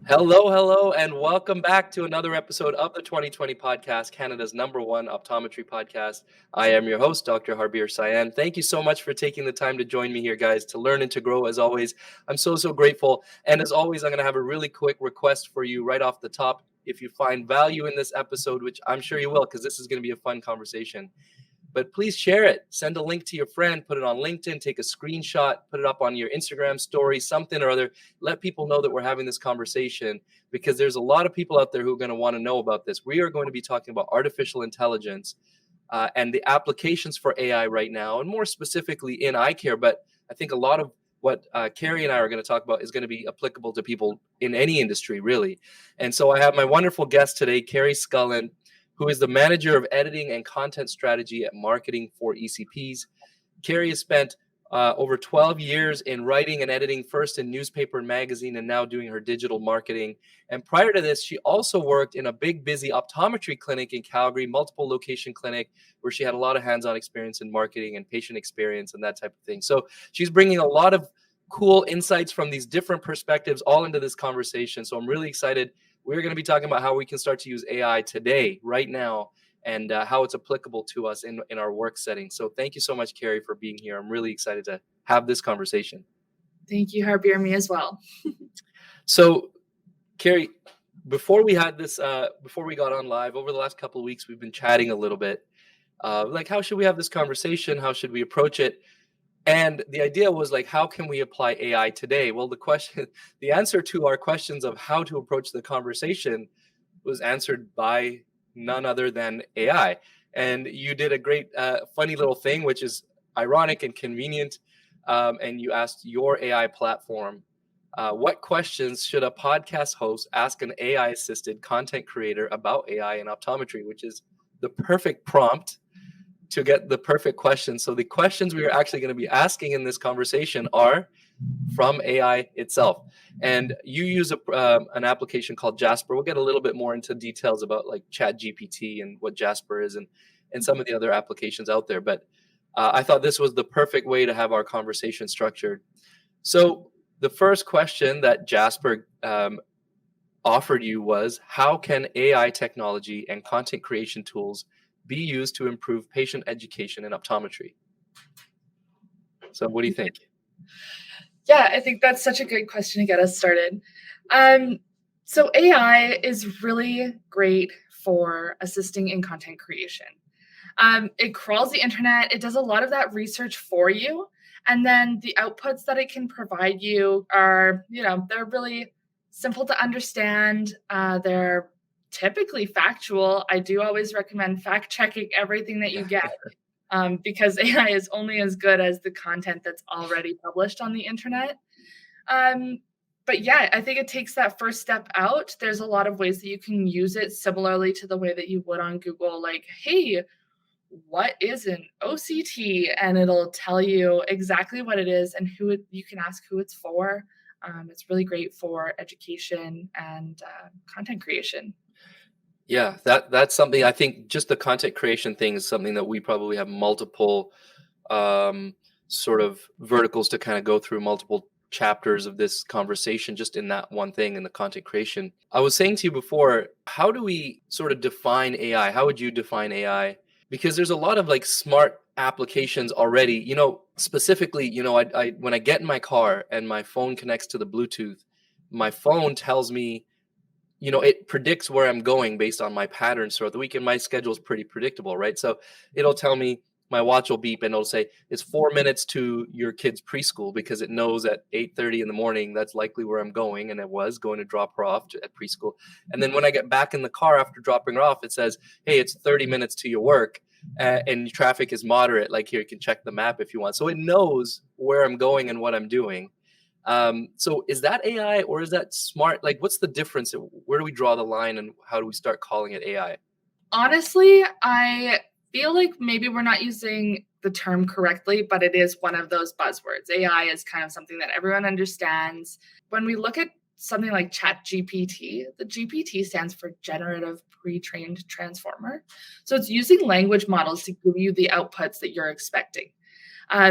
Hello, hello, and welcome back to another episode of the 2020 podcast, Canada's #1 optometry podcast. I am your host, Dr. Harbir Sayan. Thank you so much for taking the time to join me here, guys, to learn and to grow. As always, I'm so grateful. And as always, I'm going to have a really quick request for you right off the top. If you find value in this episode, which I'm sure you will, because this is going to be a fun conversation, but please share it. Send a link to your friend, put it on LinkedIn, take a screenshot, put it up on your Instagram story, something or other. Let people know that we're having this conversation, because there's a lot of people out there who are going to want to know about this. We are going to be talking about artificial intelligence and the applications for AI right now, and more specifically in eye care. But I think a lot of what Keri and I are going to talk about is going to be applicable to people in any industry, really. And so I have my wonderful guest today, Keri Sculland, who is the manager of editing and content strategy at marketing for ECPs. Keri has spent over 12 years in writing and editing, first in newspaper and magazine, and now doing her digital marketing. And prior to this, she also worked in a big, busy optometry clinic in Calgary, multiple location clinic, where she had a lot of hands-on experience in marketing and patient experience and that type of thing. So she's bringing a lot of cool insights from these different perspectives all into this conversation. So I'm really excited. We're going to be talking about how we can start to use AI today, right now, and how it's applicable to us in our work setting. So thank you so much, Keri, for being here. I'm really excited to have this conversation. Thank you, Harbir, me as well. So, Keri, before we got on live, over the last couple of weeks, we've been chatting a little bit. Like, how should we have this conversation? How should we approach it? And the idea was like, how can we apply AI today? Well, the answer to our questions of how to approach the conversation was answered by none other than AI. And you did a great, funny little thing, which is ironic and convenient. And you asked your AI platform, what questions should a podcast host ask an AI-assisted content creator about AI and optometry, which is the perfect prompt to get the perfect questions. So the questions we are actually going to be asking in this conversation are from AI itself. And you use an application called Jasper. We'll get a little bit more into details about like ChatGPT and what Jasper is and some of the other applications out there. But I thought this was the perfect way to have our conversation structured. So the first question that Jasper offered you was, how can AI technology and content creation tools be used to improve patient education in optometry? So what do you think? Yeah, I think that's such a good question to get us started. So AI is really great for assisting in content creation. It crawls the internet. It does a lot of that research for you. And then the outputs that it can provide you are, they're really simple to understand. They're typically factual. I do always recommend fact checking everything that you get, because AI is only as good as the content that's already published on the internet. But yeah, I think it takes that first step out. There's a lot of ways that you can use it similarly to the way that you would on Google, like, hey, what is an OCT? And it'll tell you exactly what it is and you can ask who it's for. It's really great for education and content creation. Yeah, that's something. I think just the content creation thing is something that we probably have multiple sort of verticals to kind of go through, multiple chapters of this conversation just in that one thing, in the content creation. I was saying to you before, how do we sort of define AI? How would you define AI? Because there's a lot of like smart applications already, specifically, I when I get in my car and my phone connects to the Bluetooth, my phone tells me, it predicts where I'm going based on my patterns throughout the week. And my schedule is pretty predictable, right? So it'll tell me, my watch will beep and it'll say, it's 4 minutes to your kid's preschool, because it knows at 8:30 in the morning, that's likely where I'm going. And it was going to drop her off at preschool. And then when I get back in the car after dropping her off, it says, hey, it's 30 minutes to your work. And traffic is moderate. Like, here, you can check the map if you want. So it knows where I'm going and what I'm doing. So is that AI or is that smart? Like, what's the difference? Where do we draw the line and how do we start calling it AI? Honestly, I feel like maybe we're not using the term correctly, but it is one of those buzzwords. AI is kind of something that everyone understands. When we look at something like ChatGPT, the GPT stands for Generative Pre-trained Transformer. So it's using language models to give you the outputs that you're expecting.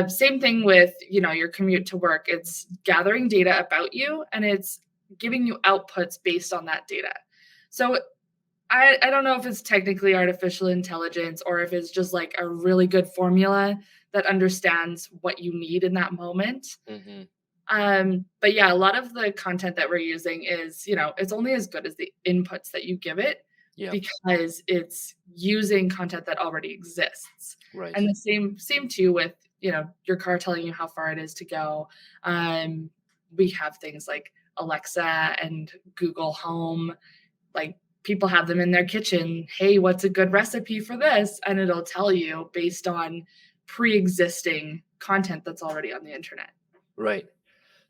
Same thing with, your commute to work. It's gathering data about you and it's giving you outputs based on that data. So I don't know if it's technically artificial intelligence or if it's just like a really good formula that understands what you need in that moment. Mm-hmm. But yeah, a lot of the content that we're using is, it's only as good as the inputs that you give it Yeah. because it's using content that already exists. Right. And the same too with, your car telling you how far it is to go. We have things like Alexa and Google Home, like people have them in their kitchen. Hey, what's a good recipe for this? And it'll tell you based on pre-existing content that's already on the internet. Right.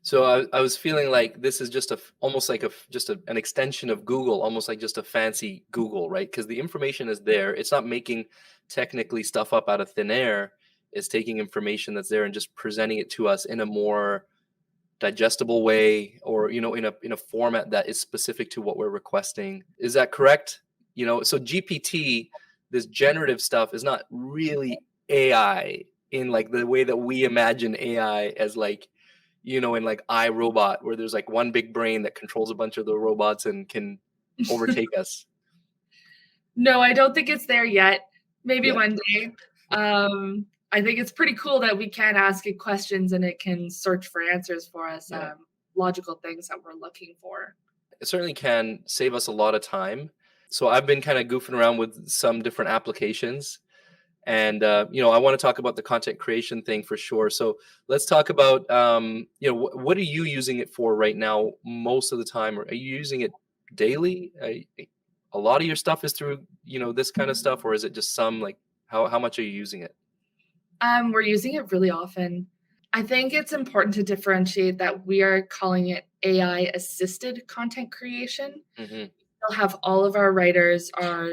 So I was feeling like this is just almost like an extension of Google, almost like just a fancy Google, right? Because the information is there. It's not making technically stuff up out of thin air. It's taking information that's there and just presenting it to us in a more digestible way, or in a format that is specific to what we're requesting. Is that correct? So GPT, this generative stuff, is not really AI in like the way that we imagine AI as, like, in like iRobot, where there's like one big brain that controls a bunch of the robots and can overtake us. No, I don't think it's there yet. Maybe Yeah. one day. I think it's pretty cool that we can ask it questions and it can search for answers for us, Yeah. logical things that we're looking for. It certainly can save us a lot of time. So I've been kind of goofing around with some different applications. And I want to talk about the content creation thing for sure. So let's talk about what are you using it for right now most of the time? Or are you using it daily? A lot of your stuff is through this kind of stuff, or is it just some? Like, how much are you using it? We're using it really often. I think it's important to differentiate that we are calling it AI assisted content creation. Hmm. We'll have all of our writers are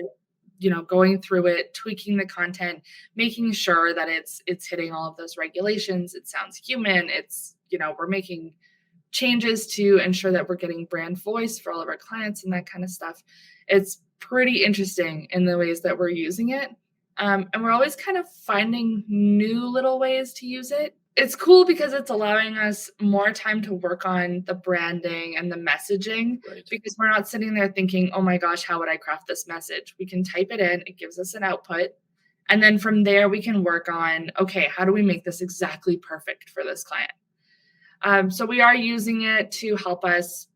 going through it, tweaking the content, making sure that it's hitting all of those regulations. It sounds human. It's we're making changes to ensure that we're getting brand voice for all of our clients and that kind of stuff. It's pretty interesting in the ways that we're using it. And we're always kind of finding new little ways to use it. It's cool because it's allowing us more time to work on the branding and the messaging, Right. because we're not sitting there thinking, oh my gosh, how would I craft this message? We can type it in, it gives us an output. And then from there, we can work on, okay, how do we make this exactly perfect for this client? So we are using it to help us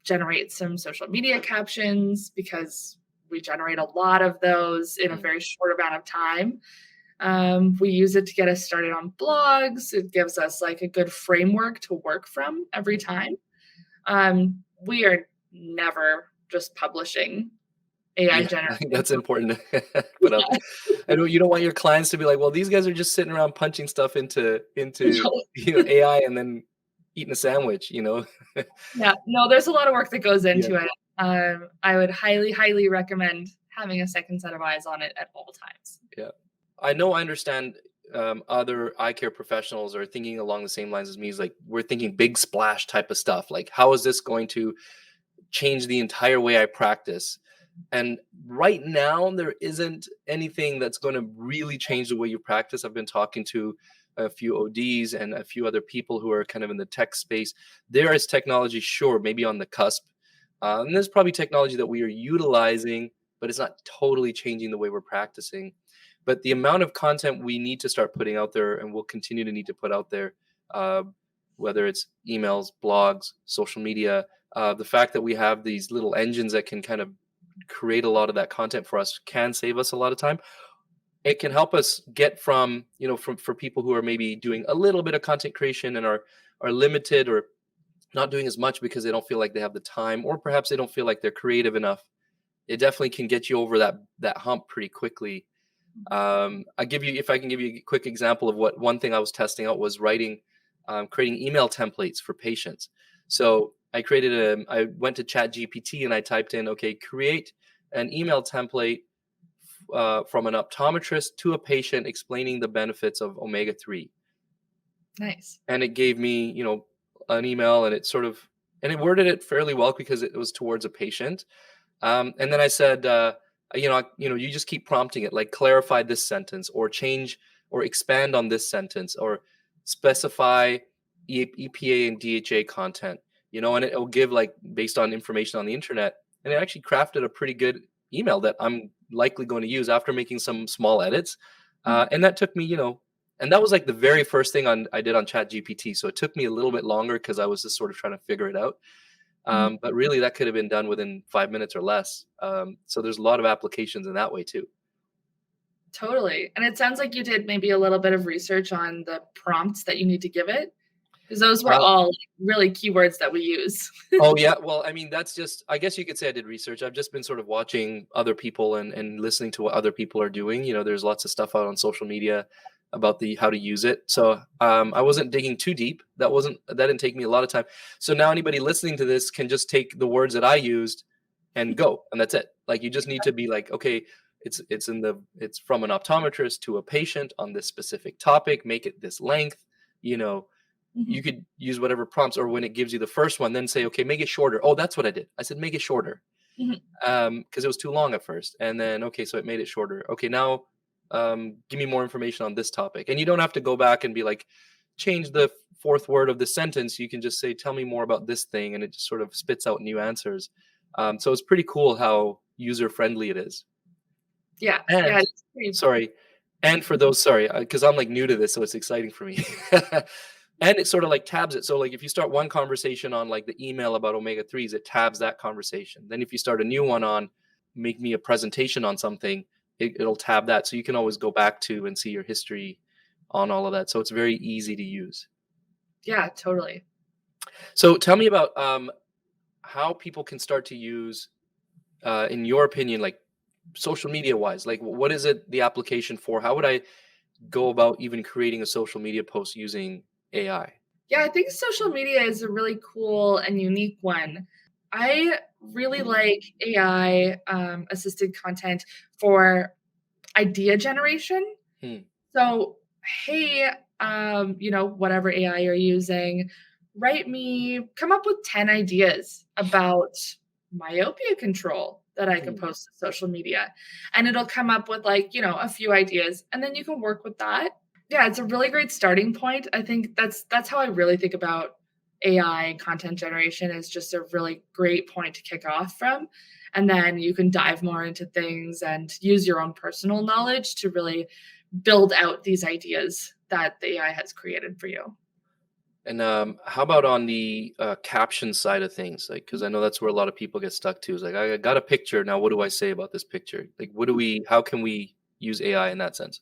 generate some social media captions because we generate a lot of those in a very short amount of time. We use it to get us started on blogs. It gives us like a good framework to work from every time. We are never just publishing AI Yeah, I generated. think that's important to put out there. I know you don't want your clients to be like, well, these guys are just sitting around punching stuff into AI and then eating a sandwich. Yeah, no, there's a lot of work that goes Yeah. into it. I would highly, highly recommend having a second set of eyes on it at all times. Yeah. I know I understand other eye care professionals are thinking along the same lines as me. Is like, we're thinking big splash type of stuff. Like, how is this going to change the entire way I practice? And right now, there isn't anything that's going to really change the way you practice. I've been talking to a few ODs and a few other people who are kind of in the tech space. There is technology, sure, maybe on the cusp. And there's probably technology that we are utilizing, but it's not totally changing the way we're practicing. But the amount of content we need to start putting out there, and we'll continue to need to put out there, uh, whether it's emails, blogs, social media, the fact that we have these little engines that can kind of create a lot of that content for us can save us a lot of time. It can help us get from, for people who are maybe doing a little bit of content creation and are limited or not doing as much because they don't feel like they have the time, or perhaps they don't feel like they're creative enough. It definitely can get you over that hump pretty quickly. If I can give you a quick example of what one thing I was testing out was creating email templates for patients. So I went to ChatGPT and I typed in, okay, create an email template from an optometrist to a patient explaining the benefits of omega-3. Nice. And it gave me, an email, and it worded it fairly well because it was towards a patient. And then I said, you just keep prompting it, like clarify this sentence, or change or expand on this sentence, or specify EPA and DHA content. and it'll give like based on information on the internet, and it actually crafted a pretty good email that I'm likely going to use after making some small edits. Mhm. And that took me, and that was like the very first thing I did on ChatGPT. So it took me a little bit longer because I was just sort of trying to figure it out. Mhm. But really, that could have been done within 5 minutes or less. So there's a lot of applications in that way too. Totally. And it sounds like you did maybe a little bit of research on the prompts that you need to give it, because those were Uh, all really keywords that we use. Oh yeah, well, I mean, that's just I guess you could say I did research. I've just been sort of watching other people and listening to what other people are doing. There's lots of stuff out on social media about the how to use it. So I wasn't digging too deep. That didn't take me a lot of time. So now anybody listening to this can just take the words that I used and go, and that's it. Like you just need to be like, okay, it's from an optometrist to a patient on this specific topic. Make it this length. You know, you Mhm, could use whatever prompts, or when it gives you the first one, then say, okay, make it shorter. Oh, that's what I did. I said, make it shorter. mhm. Because it was too long at first. And then, okay, so it made it shorter. Okay, now give me more information on this topic. And you don't have to go back and be like, change the fourth word of the sentence. You can just say, tell me more about this thing. And it just sort of spits out new answers. So it's pretty cool how user friendly it is. Yeah, yeah, And it's pretty. sorry, and for those sorry, because I'm like new to this, so it's exciting for me. And it sort of like tabs it. So like if you start one conversation on like the email about omega threes, it tabs that conversation. Then if you start a new one on make me a presentation on something, it'll tab that. So you can always go back to and see your history on all of that. So it's very easy to use. Yeah, totally. So tell me about how people can start to use, in your opinion, like social media wise. Like what is it the application for? How would I go about even creating a social media post using AI? Yeah, I think social media is a really cool and unique one. I really like AI assisted content for idea generation. Hmm. So, hey, whatever AI you're using, come up with 10 ideas about myopia control that I could Hmm. post to social media. And it'll come up with like, a few ideas and then you can work with that. Yeah, it's a really great starting point. I think that's how I really think about AI content generation is just a really great point to kick off from. And then you can dive more into things and use your own personal knowledge to really build out these ideas that the AI has created for you. And how about on the caption side of things? Like, because I know that's where a lot of people get stuck to. Is like, I got a picture now. What do I say about this picture? Like, How can we use AI in that sense?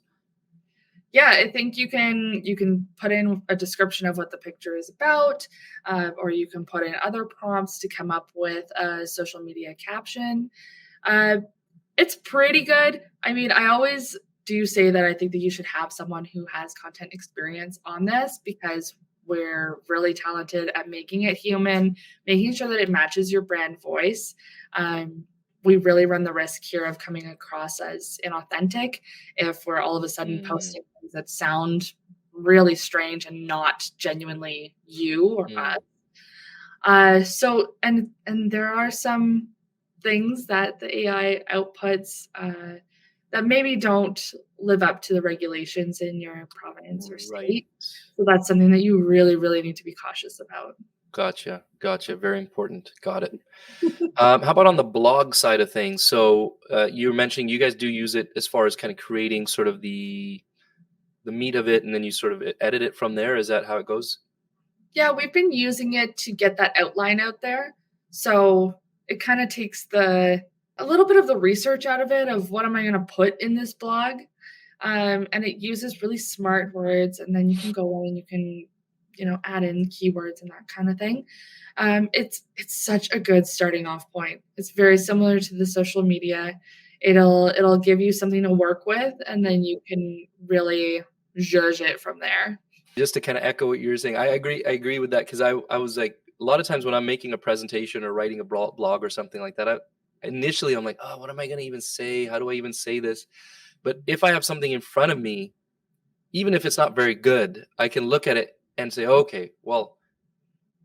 Yeah, I think you can put in a description of what the picture is about, or you can put in other prompts to come up with a social media caption. Uh, it's pretty good. I mean, I always do say that I think that you should have someone who has content experience on this because we're really talented at making it human, making sure that it matches your brand voice. We really run the risk here of coming across as inauthentic if we're all of a sudden Mm, posting things that sound really strange and not genuinely you or us. mm, So there are some things that the AI outputs that maybe don't live up to the regulations in your province or right. state. So that's something that you really, really need to be cautious about. Gotcha. Gotcha. Very important. Got it. How about on the blog side of things? So you were mentioning you guys do use it as far as kind of creating sort of the meat of it, and then you sort of edit it from there. Is that how it goes? Yeah, we've been using it to get that outline out there. So it kind of takes a little bit of the research out of it of what am I going to put in this blog. And it uses really smart words, and then you can go in and you can, add in keywords and that kind of thing. It's such a good starting off point. It's very similar to the social media. It'll give you something to work with, and then you can really judge it from there. Just to kind of echo what you're saying, I agree. I agree with that because I was like a lot of times when I'm making a presentation or writing a blog or something like that. Initially, I'm like, oh, what am I going to even say? How do I even say this? But if I have something in front of me, even if it's not very good, I can look at it and say, okay, well,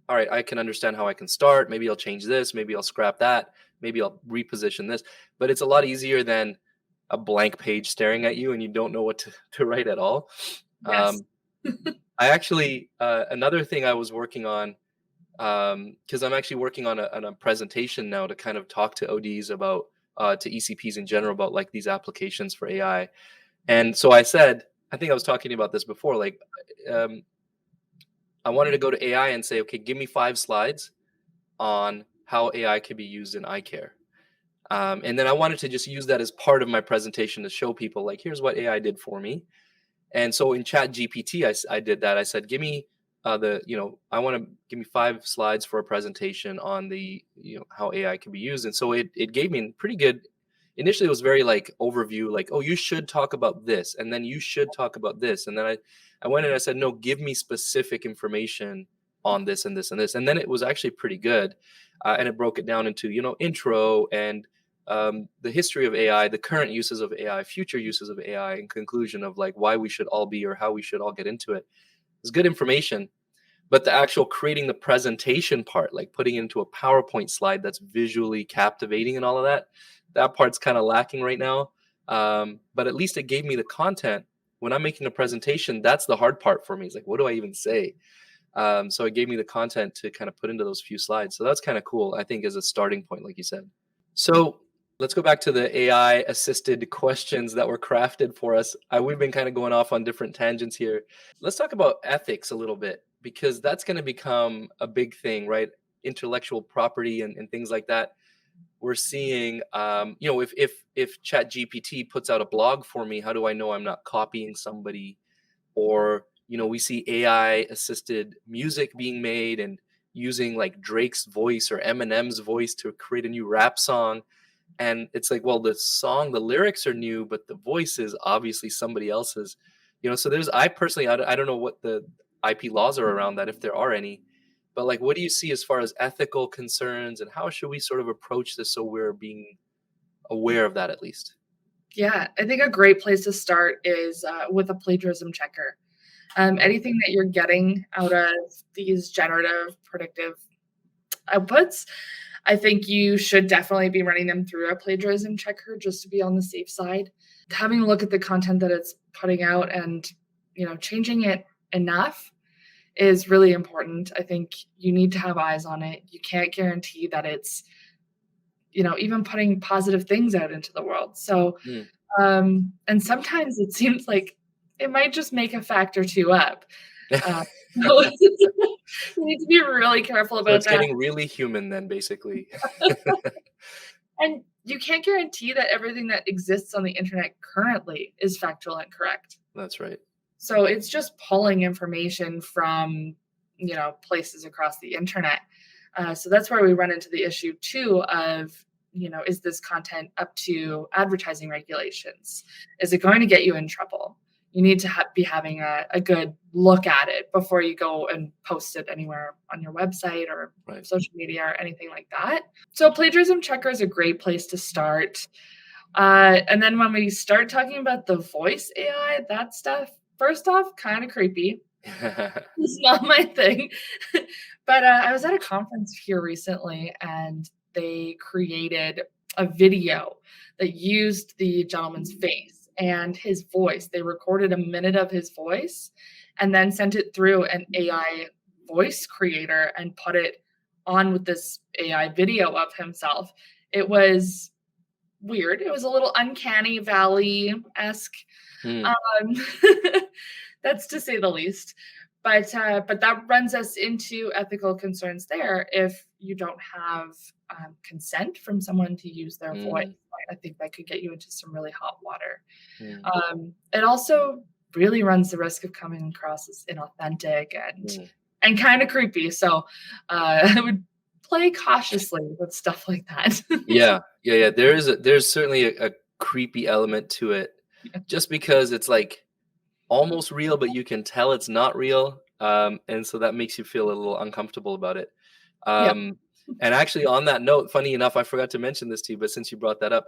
all right, I can understand how I can start. Maybe I'll change this. Maybe I'll scrap that. Maybe I'll reposition this. But it's a lot easier than a blank page staring at you and you don't know what to write at all. Yes. Um, I actually, another thing I was working on, because I'm actually working on a presentation now to kind of talk to ODs about to ECPs in general about like these applications for AI. And so I said, I think I was talking about this before, like um, I wanted to go to AI and say, okay, give me 5 slides on how AI can be used in eye care. And then I wanted to just use that as part of my presentation to show people, like, here's what AI did for me. And so in ChatGPT, I did that. I said, give me I want to give me 5 slides for a presentation on the, how AI can be used. And so it gave me pretty good. Initially, it was very like overview, like, oh, you should talk about this, and then you should talk about this, and then I went and I said, no, give me specific information on this and this and this, and then it was actually pretty good, and it broke it down into intro and the history of AI, the current uses of AI, future uses of AI, and conclusion of like why we should all be or how we should all get into it. It's good information, but the actual creating the presentation part, like putting it into a PowerPoint slide that's visually captivating and all of that, that part's kind of lacking right now. But at least it gave me the content. When I'm making a presentation, that's the hard part for me. It's like, what do I even say? So it gave me the content to kind of put into those few slides. So that's kind of cool, I think, as a starting point, like you said. So let's go back to the AI assisted questions that were crafted for us. We've been kind of going off on different tangents here. Let's talk about ethics a little bit, because that's going to become a big thing, right? Intellectual property and things like that. We're seeing, if ChatGPT puts out a blog for me, how do I know I'm not copying somebody? Or we see AI assisted music being made and using like Drake's voice or Eminem's voice to create a new rap song. And it's like, well, the lyrics are new, but the voice is obviously somebody else's. So I personally, I don't know what the IP laws are around that, if there are any. But like, what do you see as far as ethical concerns, and how should we sort of approach this so we're being aware of that at least? Yeah, I think a great place to start is with a plagiarism checker. Anything that you're getting out of these generative predictive outputs, I think you should definitely be running them through a plagiarism checker just to be on the safe side. Having a look at the content that it's putting out and, changing it enough is really important. I think you need to have eyes on it. You can't guarantee that it's, even putting positive things out into the world. So, Mm. and sometimes it seems like it might just make a fact or two up. Uh, so you need to be really careful So about it's that. getting really human then, basically. And you can't guarantee that everything that exists on the internet currently is factual and correct. That's right. So it's just pulling information from, places across the internet. So that's where we run into the issue too of, is this content up to advertising regulations? Is it going to get you in trouble? You need to be having a good look at it before you go and post it anywhere on your website or Right. social media or anything like that. So plagiarism checker is a great place to start. And then when we start talking about the voice AI, that stuff, first off, kind of creepy. It's not my thing. But I was at a conference here recently and they created a video that used the gentleman's face and his voice. They recorded a minute of his voice and then sent it through an AI voice creator and put it on with this AI video of himself. It was weird. It was a little uncanny valley-esque. Mm. Um, that's to say the least. But that runs us into ethical concerns there. If you don't have consent from someone to use their voice, Mm. I think that could get you into some really hot water. Mm. It also really runs the risk of coming across as inauthentic Mm. and kind of creepy. So I would play cautiously with stuff like that. Yeah. There's certainly a creepy element to it, just because it's like almost real, but you can tell it's not real. And so that makes you feel a little uncomfortable about it. Yeah. And actually, on that note, funny enough, I forgot to mention this to you, but since you brought that up,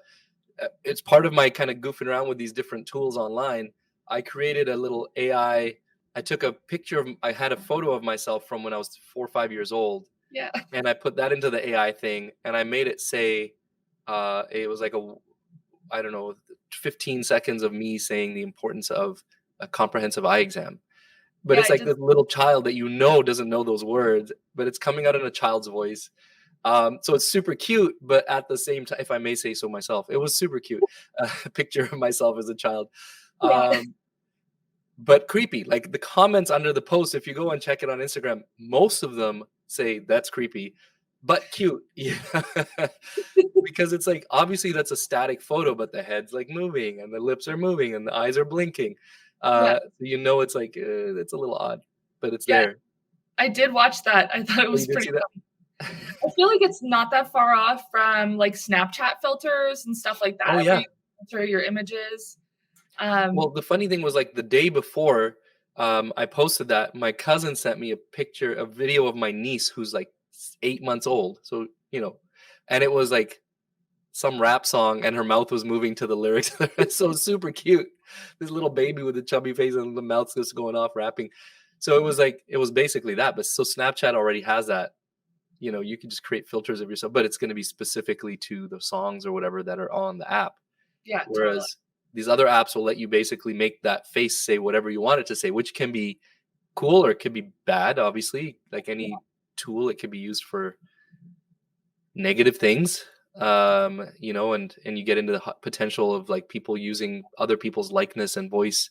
it's part of my kind of goofing around with these different tools online. I created a little AI. I took a picture of, I had a photo of myself from when I was 4 or 5 years old, Yeah. and I put that into the AI thing, and I made it say, it was like I don't know, 15 seconds of me saying the importance of a comprehensive eye exam. but Yeah, it's I like did. this little child that doesn't know those words, but it's coming out in a child's voice. So it's super cute, but at the same time, if I may say so myself, it was super cute. A picture of myself as a child. Yeah, Um, but creepy. Like the comments under the post, if you go and check it on Instagram, most of them say that's creepy, but cute. Yeah. Because it's like obviously that's a static photo, but the head's like moving and the lips are moving and the eyes are blinking. yeah, So it's like it's a little odd, but it's yeah. there. I did watch that. I thought it Oh, you was did pretty see that? I feel like it's not that far off from, like, Snapchat filters and stuff like Oh that, where yeah. you filter your images. Well, Um, the funny thing was like the day before I posted that, my cousin sent me a video of my niece who's like 8 months old. So, and it was like some rap song and her mouth was moving to the lyrics. So super cute. This little baby with a chubby face and the mouth's just going off rapping. So it was basically that. But so Snapchat already has that. You can just create filters of yourself, but it's going to be specifically to the songs or whatever that are on the app. yeah, totally. Whereas these other apps will let you basically make that face say whatever you want it to say, which can be cool or it could be bad, obviously. Like any tool, it could be used for negative things. And you get into the potential of like people using other people's likeness and voice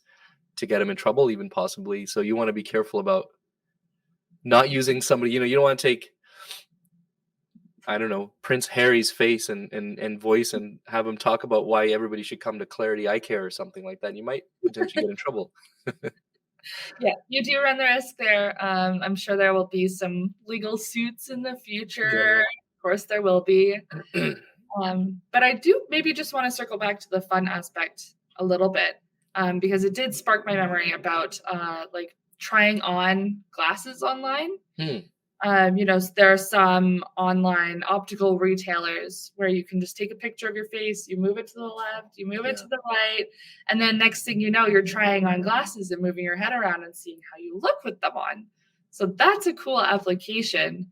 to get them in trouble, even possibly. So you want to be careful about not using somebody, you don't want to take, I don't know, Prince Harry's face and voice and have him talk about why everybody should come to Clarity Eyecare or something like that. You might potentially get in trouble. Yeah, you do run the risk there. I'm sure there will be some legal suits in the future. Yeah, Of course, there will be. yeah. But I do maybe just want to circle back to the fun aspect a little bit, because it did spark my memory about like trying on glasses online. Hmm. There are some online optical retailers where you can just take a picture of your face, you move it to the left, you move it Yeah. to the right, and then next thing you know, you're trying on glasses and moving your head around and seeing how you look with them on. So that's a cool application.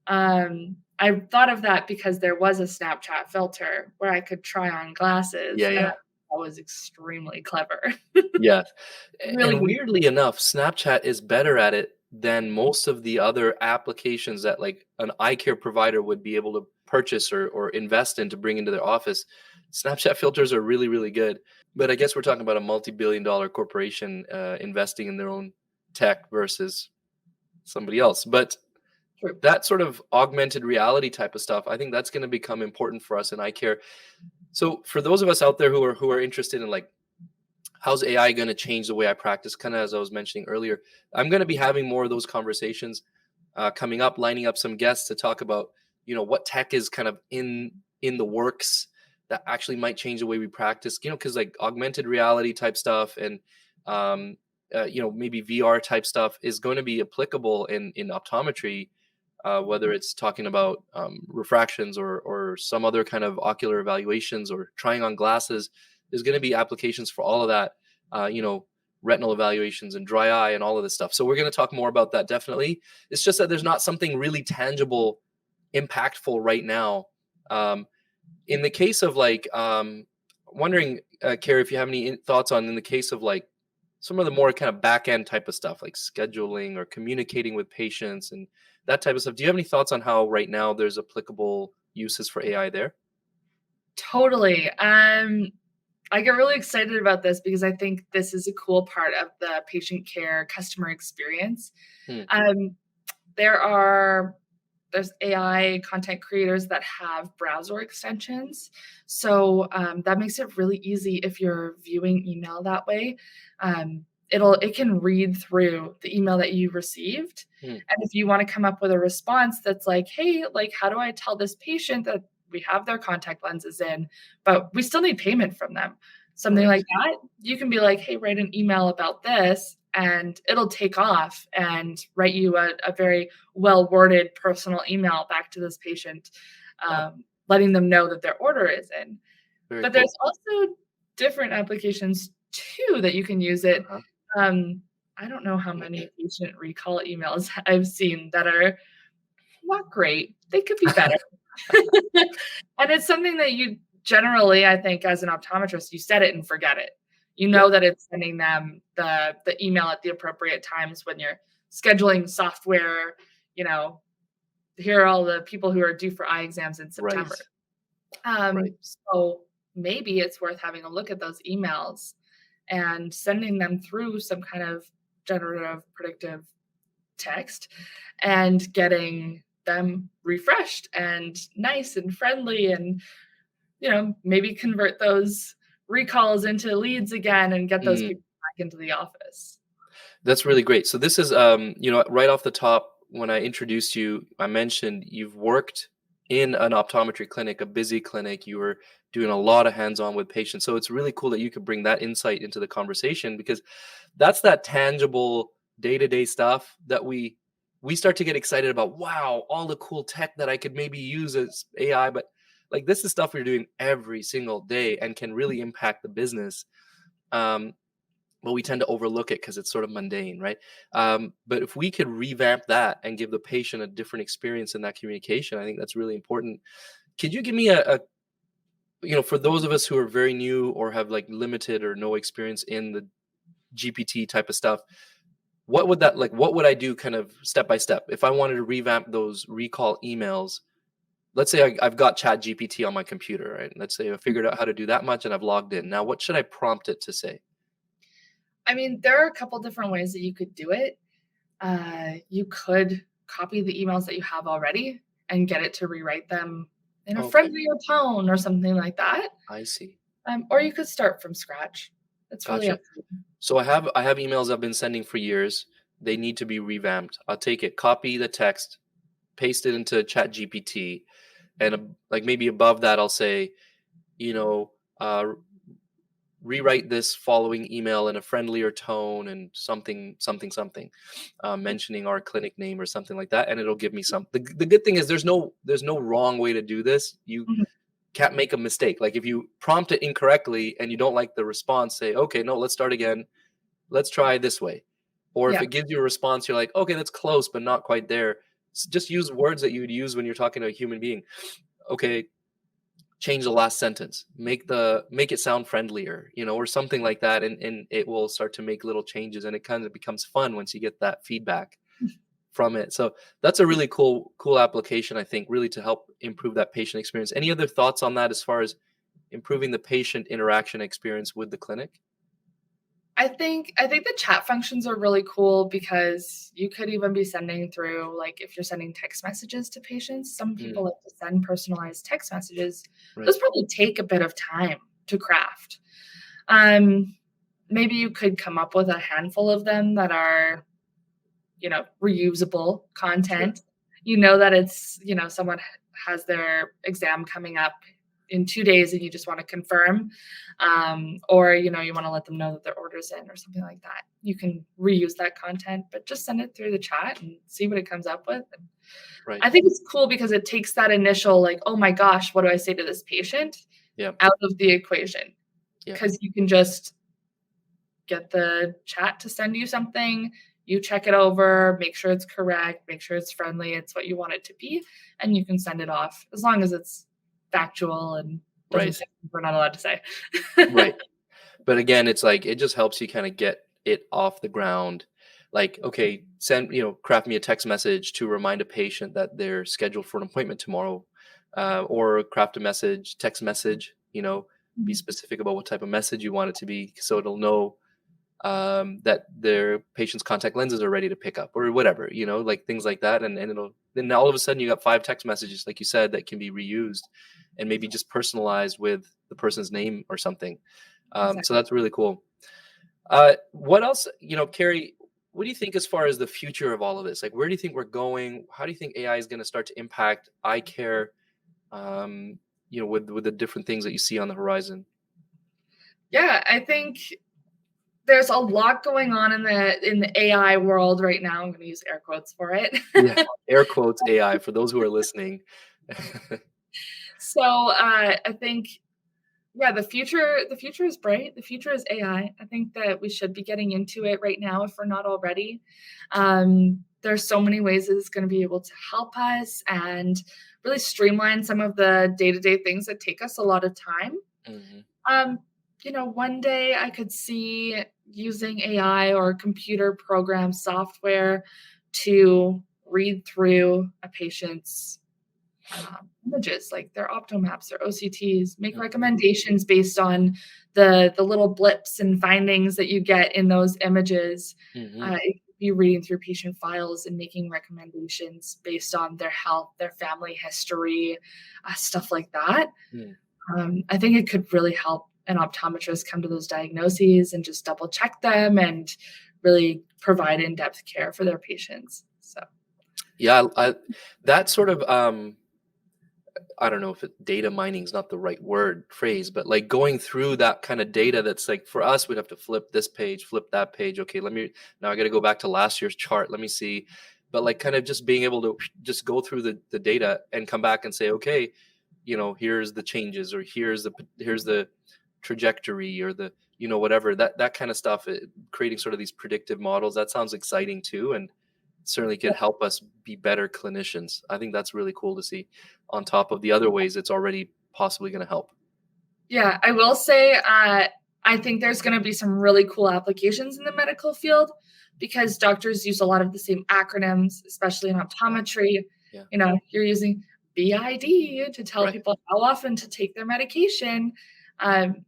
I thought of that because there was a Snapchat filter where I could try on glasses, Yeah, and I yeah. thought that was extremely clever. Yeah. Really And good. weirdly enough, Snapchat is better at it than most of the other applications that like an eye care provider would be able to purchase or invest in to bring into their office. Snapchat filters are really, really good. But I guess we're talking about a multi-billion-dollar corporation investing in their own tech versus somebody else. But True. that sort of augmented reality type of stuff, I think that's going to become important for us in eye care. So for those of us out there who are interested in like how's AI going to change the way I practice, kind of as I was mentioning earlier, I'm going to be having more of those conversations coming up, lining up some guests to talk about what tech is kind of in the works that actually might change the way we practice. Because like augmented reality type stuff and um, maybe VR type stuff is going to be applicable in optometry, whether it's talking about refractions or some other kind of ocular evaluations or trying on glasses. There's going to be applications for all of that, retinal evaluations and dry eye and all of this stuff. So we're going to talk more about that definitely. It's just that there's not something really tangible, impactful right now. In the case of like, wondering, Keri, if you have any thoughts on in the case of like some of the more kind of back end type of stuff like scheduling or communicating with patients and that type of stuff. Do you have any thoughts on how right now there's applicable uses for AI there? Totally. I get really excited about this because I think this is a cool part of the patient care customer experience. Hmm. Um, there are there's AI content creators that have browser extensions, so that makes it really easy if you're viewing email that way. It can read through the email that you received, Hmm. and if you want to come up with a response that's like, "Hey, like, how do I tell this patient that we have their contact lenses in, but we still need payment from them?" Something Right. like that, you can be like, "Hey, write an email about this," and it'll take off and write you a very well worded personal email back to this patient, Oh, letting them know that their order is in. very But there's cool. also different applications too that you can use it. Uh-huh. Um, I don't know how many patient recall emails I've seen that are not great. They could be better. And it's something that you generally, I think, as an optometrist, you set it and forget it. You know that it's sending them the email at the appropriate times when you're scheduling software, you know, here are all the people who are due for eye exams in Right. September. Right. So maybe it's worth having a look at those emails and sending them through some kind of generative predictive text and getting them refreshed and nice and friendly, and maybe convert those recalls into leads again and get those Mm. people back into the office. That's really great. So this is, right off the top, when I introduced you, I mentioned you've worked in an optometry clinic, a busy clinic. You were doing a lot of hands-on with patients. So it's really cool that you could bring that insight into the conversation, because that's that tangible day-to-day stuff that we start to get excited about. Wow, all the cool tech that I could maybe use as AI, but like this is stuff we're doing every single day and can really impact the business. Um, but we tend to overlook it because it's sort of mundane, right? But if we could revamp that and give the patient a different experience in that communication, I think that's really important. Could you give me for those of us who are very new or have like limited or no experience in the GPT type of stuff, what would I do kind of step by step if I wanted to revamp those recall emails? Let's say I've got Chat GPT on my computer, right? Let's say I figured out how to do that much and I've logged in. Now, what should I prompt it to say? I mean, there are a couple different ways that you could do it. You could copy the emails that you have already and get it to rewrite them in a Okay, friendlier tone or something like that. I see. Or you could start from scratch. It's really Gotcha. up to you. So I have emails I've been sending for years. They need to be revamped. I'll take it, copy the text, paste it into Chat GPT, and like maybe above that, I'll say, you know, rewrite this following email in a friendlier tone and something, something, something, mentioning our clinic name or something like that, and it'll give me some. The good thing is there's no wrong way to do this. You Mhm. can't make a mistake. Like if you prompt it incorrectly and you don't like the response, say, okay, no, let's start again. Let's try this way. Or if Yeah. it gives you a response, you're like, okay, that's close, but not quite there. Just use words that you would use when you're talking to a human being. Okay, change the last sentence. Make it sound friendlier, or something like that, and it will start to make little changes, and it kind of becomes fun once you get that feedback from it. So that's a really cool application, I think, really to help improve that patient experience. Any other thoughts on that as far as improving the patient interaction experience with the clinic? I think the chat functions are really cool because you could even be sending through, like, if you're sending text messages to patients, some people Mm, like to send personalized text messages. right. Those probably take a bit of time to craft. Um, Maybe you could come up with a handful of them that are, reusable Sure. content. You know that it's, someone has their exam coming up in 2 days and you just want to confirm, or you want to let them know that their order's in or something like that. You can reuse that content, but just send it through the chat and see what it comes up with. And Right. I think it's cool because it takes that initial, like, oh my gosh, what do I say to this patient, Yeah. out of the equation, Yeah. because you can just get the chat to send you something, you check it over, make sure it's correct, make sure it's friendly, it's what you want it to be, and you can send it off as long as it's factual and doesn't Right. say things we're not allowed to say. Right. But again, it's like it just helps you kind of get it off the ground. Like, okay, craft me a text message to remind a patient that they're scheduled for an appointment tomorrow, or craft a text message. Be Mhm. specific about what type of message you want it to be, so it'll know that their patient's contact lenses are ready to pick up, or whatever. Like things like that, and then all of a sudden you got 5 text messages, like you said, that can be reused, and maybe just personalized with the person's name or something. So Exactly. that's really cool. What else, Keri, what do you think as far as the future of all of this? Like, where do you think we're going? How do you think AI is going to start to impact eye care, with the different things that you see on the horizon? Yeah, I think there's a lot going on in the AI world right now. I'm gonna use air quotes for it. Yeah. Air quotes AI for those who are listening. So, I think, yeah, the future is bright. The future is AI. I think that we should be getting into it right now if we're not already. There's so many ways that it's going to be able to help us and really streamline some of the day-to-day things that take us a lot of time. Mhm. Um, One day I could see using AI or computer program software to read through a patient's images, like their optomaps or OCTs, make Mhm, recommendations based on the little blips and findings that you get in those images. mhm, It could be reading through patient files and making recommendations based on their health, their family history, stuff like that. mm. I think it could really help an optometrist come to those diagnoses and just double check them and really provide in-depth care for their patients. So, Yeah, that sort of, I don't know if data mining is not the right word phrase, but like going through that kind of data that's like for us, we'd have to flip this page, flip that page. Okay, now I got to go back to last year's chart. Let me see. But like kind of just being able to just go through the data and come back and say, okay, here's the changes, or here's the trajectory, or whatever, that kind of stuff, creating sort of these predictive models. That sounds exciting too. And certainly could help us be better clinicians. I think that's really cool to see, on top of the other ways it's already possibly going to help. yeah, I will say, I think there's going to be some really cool applications in the medical field because doctors use a lot of the same acronyms, especially in Yeah, optometry. yeah, You're using BID to tell right. people how often to take their medication.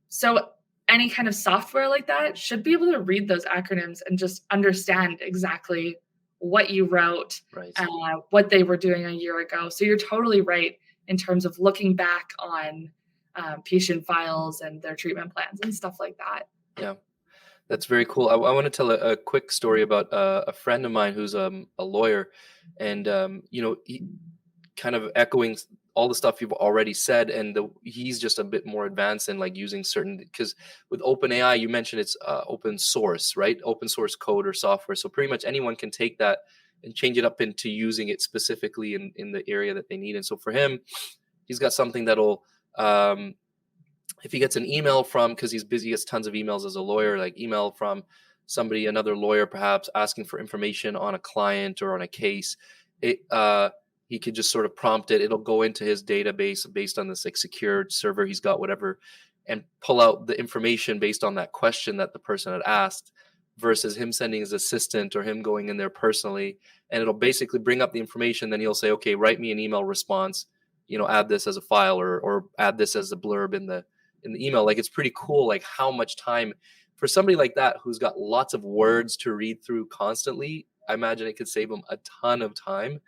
So any kind of software like that should be able to read those acronyms and just understand exactly what you wrote, Right. what they were doing a year ago. So you're totally right in terms of looking back on patient files and their treatment plans and stuff like that. Yeah, that's very cool. I want to tell a quick story about a friend of mine who's a lawyer, and he kind of echoing all the stuff you've already said, and he's just a bit more advanced in like using certain, because with open AI, you mentioned it's open source, right? Open source code or software, so pretty much anyone can take that and change it up into using it specifically in the area that they need. And so for him, he's got something that'll, um, if he gets an email from, because he's busy, he gets tons of emails as a lawyer, like email from somebody, another lawyer perhaps, asking for information on a client or on a case, it he could just sort of prompt it. It'll go into his database based on this like secured server he's got, whatever, and pull out the information based on that question that the person had asked, versus him sending his assistant or him going in there personally. And it'll basically bring up the information. Then he'll say, okay, write me an email response, add this as a file, or add this as a blurb in the email. Like, it's pretty cool, like how much time for somebody like that who's got lots of words to read through constantly. I imagine it could save them a ton of time.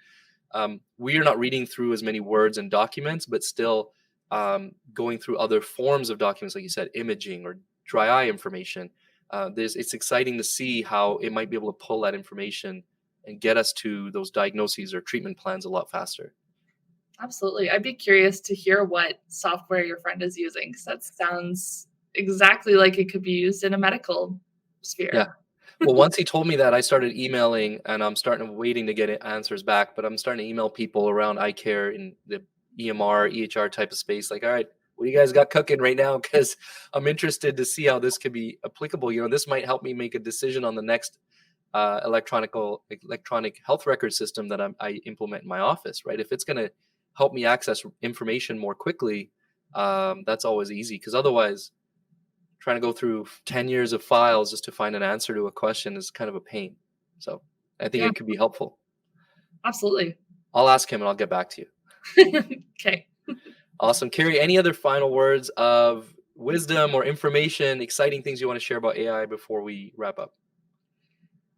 We are not reading through as many words and documents, but still, going through other forms of documents, like you said, imaging or dry eye information. It's exciting to see how it might be able to pull that information and get us to those diagnoses or treatment plans a lot faster. Absolutely. I'd be curious to hear what software your friend is using because that sounds exactly like it could be used in a medical Yeah. sphere. Well, once he told me that, I started emailing, and I'm starting waiting to get answers back. But I'm starting to email people around Eyecare in the EMR, EHR type of space. Like, all right, what do you guys got cooking right now? Because I'm interested to see how this could be applicable. This might help me make a decision on the next electronic health record system that I implement in my office. Right? If it's going to help me access information more quickly, that's always easy. Because otherwise, trying to go through 10 years of files just to find an answer to a question is kind of a pain. So I think Yeah, it could be helpful. absolutely. I'll ask him and I'll get back to you. Okay. Awesome. Carrie, any other final words of wisdom or information, exciting things you want to share about AI before we wrap up?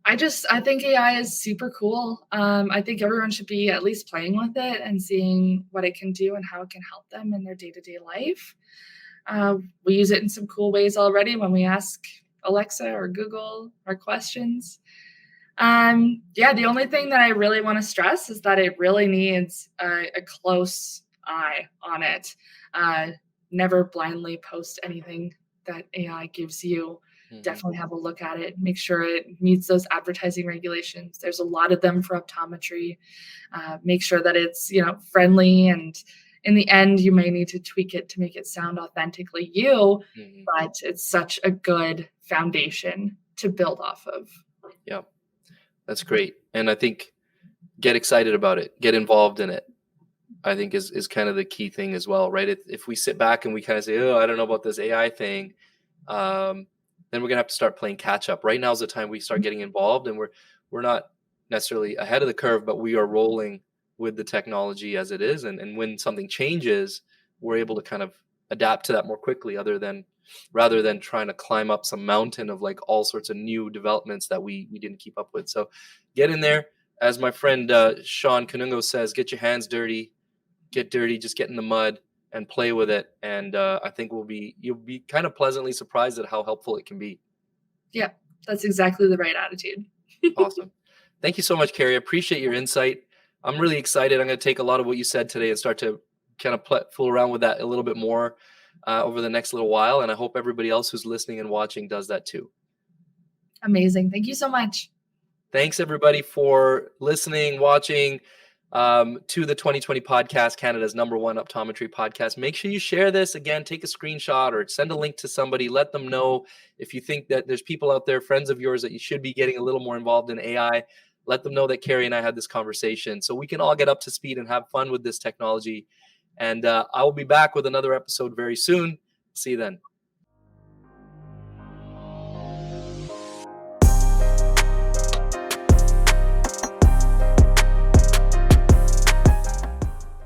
I think AI is super cool. I think everyone should be at least playing with it and seeing what it can do and how it can help them in their day-to-day life. We use it in some cool ways already when we ask Alexa or Google our questions. Yeah, the only thing that I really want to stress is that it really needs a close eye on it. Uh, Never blindly post anything that AI gives you. Hmm. Definitely have a look at it. Make sure it meets those advertising regulations. There's a lot of them for optometry. Make sure that it's friendly, and in the end, you may need to tweak it to make it sound authentically you. Hmm. But it's such a good foundation to build off of. Yeah, that's great. And I think get excited about it, get involved in it. I think is kind of the key thing as well, right? If we sit back and we kind of say, "Oh, I don't know about this AI thing," then we're gonna have to start playing catch up. Right now is the time we start getting involved, and we're not necessarily ahead of the curve, but we are rolling with the technology as it is. And when something changes, we're able to kind of adapt to that more quickly, rather than trying to climb up some mountain of like all sorts of new developments that we didn't keep up with. So get in there. As my friend Sean Kanungo says, get your hands dirty, get dirty, just get in the mud and play with it. And I think you'll be kind of pleasantly surprised at how helpful it can be. Yeah, that's exactly the right attitude. Awesome. Thank you so much, Keri. I appreciate your insight. I'm really excited. I'm going to take a lot of what you said today and start to kind of fool around with that a little bit more over the next little while. And I hope everybody else who's listening and watching does that too. Amazing. Thank you so much. Thanks, everybody, for listening, watching to the 2020 podcast, Canada's #1 optometry podcast. Make sure you share this. Again, take a screenshot or send a link to somebody. Let them know if you think that there's people out there, friends of yours, that you should be getting a little more involved in AI. Let them know that Keri and I had this conversation so we can all get up to speed and have fun with this technology. And I will be back with another episode very soon. See you then.